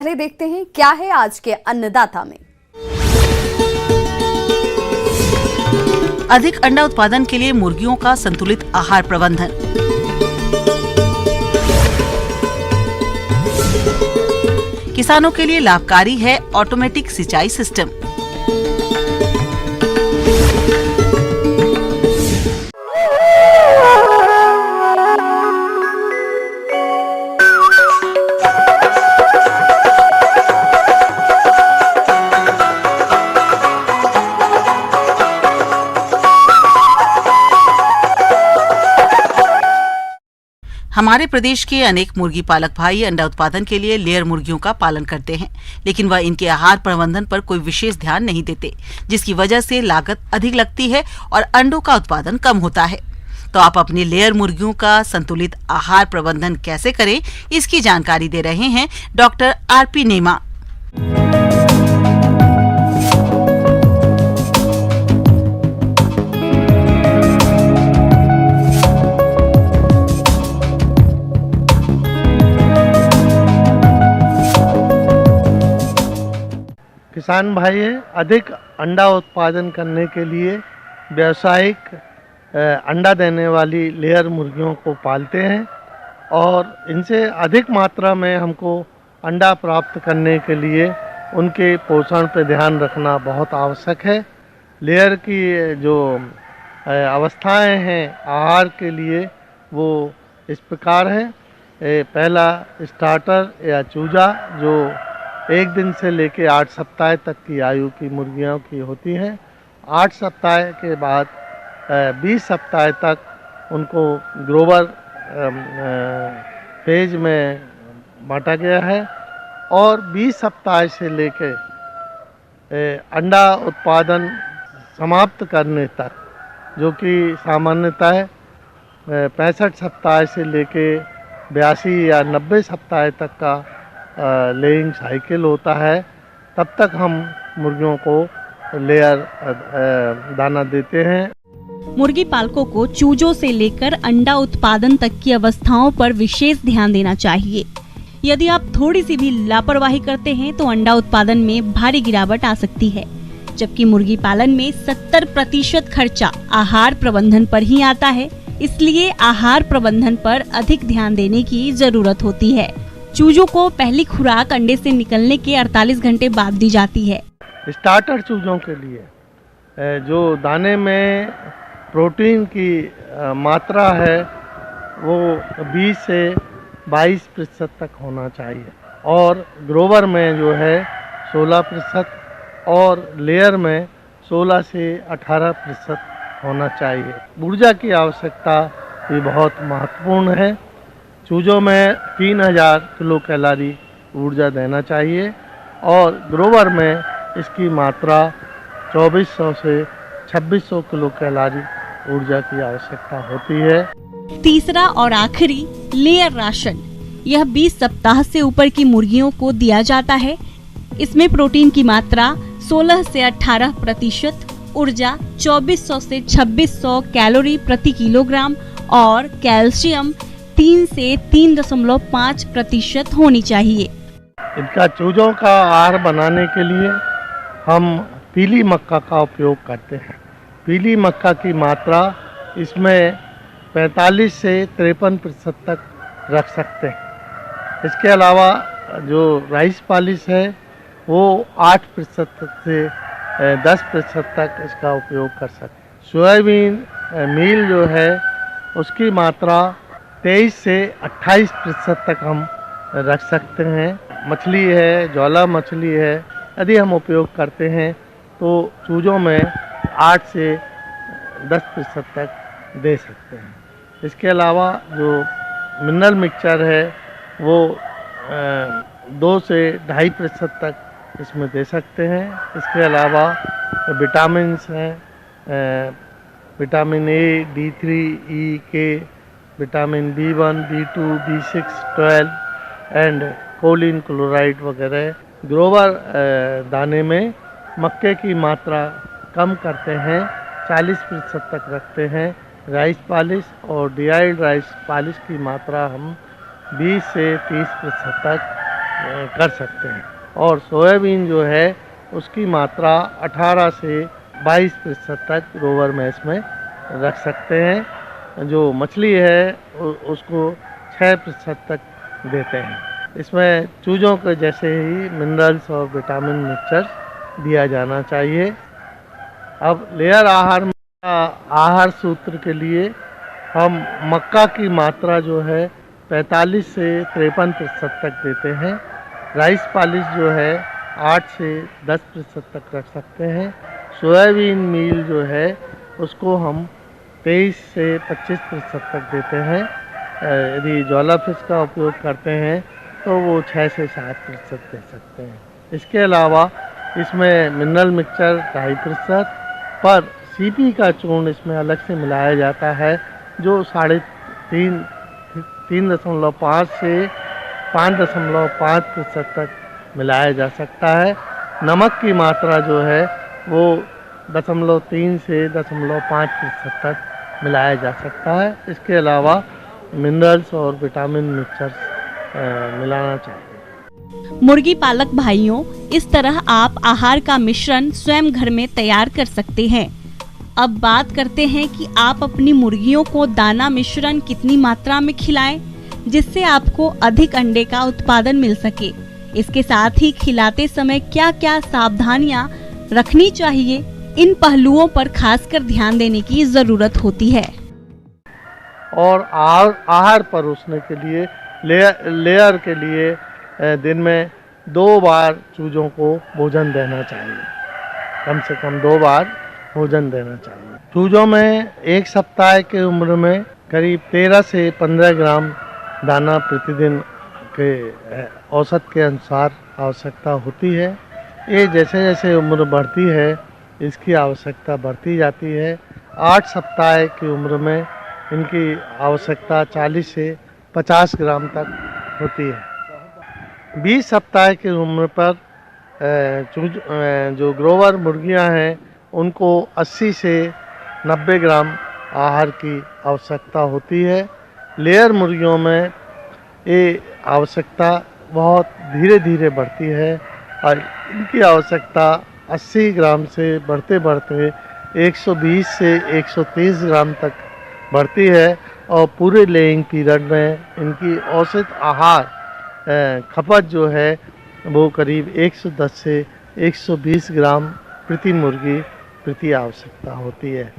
पहले देखते हैं क्या है आज के अन्नदाता में। अधिक अंडा उत्पादन के लिए मुर्गियों का संतुलित आहार प्रबंधन। किसानों के लिए लाभकारी है ऑटोमेटिक सिंचाई सिस्टम। हमारे प्रदेश के अनेक मुर्गी पालक भाई अंडा उत्पादन के लिए लेयर मुर्गियों का पालन करते हैं, लेकिन वह इनके आहार प्रबंधन पर कोई विशेष ध्यान नहीं देते, जिसकी वजह से लागत अधिक लगती है और अंडों का उत्पादन कम होता है। तो आप अपनी लेयर मुर्गियों का संतुलित आहार प्रबंधन कैसे करें, इसकी जानकारी दे रहे हैं डॉक्टर आरपी नेमा। किसान भाई अधिक अंडा उत्पादन करने के लिए व्यावसायिक अंडा देने वाली लेयर मुर्गियों को पालते हैं और इनसे अधिक मात्रा में हमको अंडा प्राप्त करने के लिए उनके पोषण पर ध्यान रखना बहुत आवश्यक है। लेयर की जो अवस्थाएं हैं आहार के लिए वो इस प्रकार हैं। पहला स्टार्टर या चूजा जो 1 दिन से लेके 8 सप्ताह तक की आयु की मुर्गियों की होती हैं। 8 सप्ताह के बाद 20 सप्ताह तक उनको ग्रोवर फेज में बांटा गया है और 20 सप्ताह से लेके अंडा उत्पादन समाप्त करने तक, जो कि सामान्यतः 65 सप्ताह से लेके 82 या 90 सप्ताह तक का लेइंग साइकिल होता है, तब तक हम मुर्गियों को लेयर दाना देते हैं। मुर्गी पालकों को चूजों से लेकर अंडा उत्पादन तक की अवस्थाओं पर विशेष ध्यान देना चाहिए। यदि आप थोड़ी सी भी लापरवाही करते हैं तो अंडा उत्पादन में भारी गिरावट आ सकती है, जबकि मुर्गी पालन में 70% खर्चा आहार प्रबंधन पर ही आता है। इसलिए आहार प्रबंधन पर अधिक ध्यान देने की जरूरत होती है। चूजों को पहली खुराक अंडे से निकलने के 48 घंटे बाद दी जाती है। स्टार्टर चूजों के लिए जो दाने में प्रोटीन की मात्रा है वो 20 से 22% तक होना चाहिए और ग्रोवर में जो है 16% और लेयर में 16 से 18% होना चाहिए। ऊर्जा की आवश्यकता भी बहुत महत्वपूर्ण है। चूजों में 3000 किलो कैलोरी ऊर्जा देना चाहिए और ग्रोवर में इसकी मात्रा 2400 से 2600 किलो कैलोरी ऊर्जा की आवश्यकता होती है। तीसरा और आखिरी लेयर राशन, यह 20 सप्ताह से ऊपर की मुर्गियों को दिया जाता है। इसमें प्रोटीन की मात्रा 16 से 18%, ऊर्जा 2400 से 2600 कैलोरी प्रति किलोग्राम और कैल्शियम 3 से 3.5% होनी चाहिए। इनका चूजों का आहार बनाने के लिए हम पीली मक्का का उपयोग करते हैं। पीली मक्का की मात्रा इसमें 45 से 53% तक रख सकते हैं। इसके अलावा जो राइस पॉलिश है वो 8% से 10% तक इसका उपयोग कर सकते हैं। सोयाबीन मील जो है उसकी मात्रा 23 से 28% तक हम रख सकते हैं। मछली है, ज्वाला मछली है, यदि हम उपयोग करते हैं तो चूजों में 8 से 10% तक दे सकते हैं। इसके अलावा जो मिनरल मिक्सचर है वो 2 से 2.5% तक इसमें दे सकते हैं। इसके अलावा विटामिन्स हैं, vitamin A, D3, E, K, vitamin B1, B2, B6, 12 and choline chloride वगैरह। ग्रोवर दाने में मक्के की मात्रा कम करते हैं, 40% तक रखते हैं। राइस पॉलिश और डिआइल्ड राइस पॉलिश की मात्रा हम 20 से 30% तक कर सकते हैं। और सोयाबीन जो है उसकी मात्रा 18 से 22% तक ग्रोवर मैस में रख सकते हैं। जो मछली है उसको 6% तक देते हैं। इसमें चूजों के जैसे ही मिनरल्स और विटामिन मिक्सचर दिया जाना चाहिए। अब लेयर आहार सूत्र के लिए हम मक्का की मात्रा जो है 45 से 53% तक देते हैं। राइस पॉलिश जो है 8 से 10% तक रख सकते हैं। सोयाबीन मील जो है उसको हम 23 से 25% तक देते हैं। यदि ज्वाला फिश का उपयोग करते हैं तो वो 6 से 7% दे सकते हैं। इसके अलावा इसमें मिनरल मिक्सचर 2.5% पर सीपी का चूर्ण इसमें अलग से मिलाया जाता है जो 3.5 से 5.5% तक मिलाया जा सकता है। नमक की मात्रा जो है वो 0.3 से 0.5% तक मिलाया जा सकता है। इसके अलावा मिनरल्स और विटामिन मिक्सचर्स मिलाना चाहिए। मुर्गी पालक भाइयों, इस तरह आप आहार का मिश्रण स्वयं घर में तैयार कर सकते हैं। अब बात करते हैं कि आप अपनी मुर्गियों को दाना मिश्रण कितनी मात्रा में खिलाएं जिससे आपको अधिक अंडे का उत्पादन मिल सके। इसके साथ ही खिलाते समय क्या क्या सावधानियां रखनी चाहिए, इन पहलुओं पर खासकर ध्यान देने की जरूरत होती है। और आहार परोसने के लिए लेयर के लिए दिन में 2 बार चूजों को भोजन देना चाहिए। कम से कम 2 बार भोजन देना चाहिए। चूजों में 1 सप्ताह की उम्र में करीब 13 से 15 ग्राम दाना प्रतिदिन के औसत के अनुसार आवश्यकता होती है। ये जैसे जैसे उम्र बढ़ती है इसकी आवश्यकता बढ़ती जाती है। 8 सप्ताह की उम्र में इनकी आवश्यकता 40 से 50 ग्राम तक होती है। 20 सप्ताह की उम्र पर जो ग्रोवर मुर्गियां हैं उनको 80 से 90 ग्राम आहार की आवश्यकता होती है। लेयर मुर्गियों में ये आवश्यकता बहुत धीरे धीरे बढ़ती है और इनकी आवश्यकता 80 ग्राम से बढ़ते बढ़ते 120 से 130 ग्राम तक बढ़ती है और पूरे लेइंग पीरियड में इनकी औसत आहार खपत जो है वो करीब 110 से 120 ग्राम प्रति मुर्गी प्रति आवश्यकता होती है।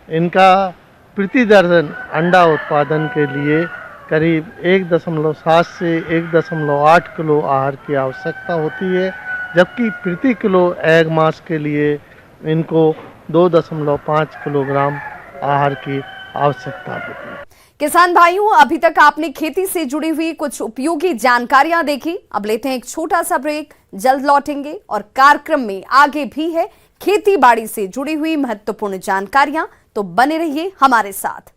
इनका प्रति दर्जन अंडा उत्पादन के लिए करीब 1.7 से 1.8 किलो आहार की आवश्यकता होती है, जबकि प्रति किलो एग मास के लिए इनको 2.5 किलोग्राम आहार की आवश्यकता होती है। किसान भाइयों, अभी तक आपने खेती से जुड़ी हुई कुछ उपयोगी जानकारियां देखी। अब लेते हैं एक छोटा सा ब्रेक, जल्द लौटेंगे और कार्यक्रम में आगे भी है खेती बाड़ी से जुड़ी हुई महत्वपूर्ण जानकारियां, तो बने रहिए हमारे साथ।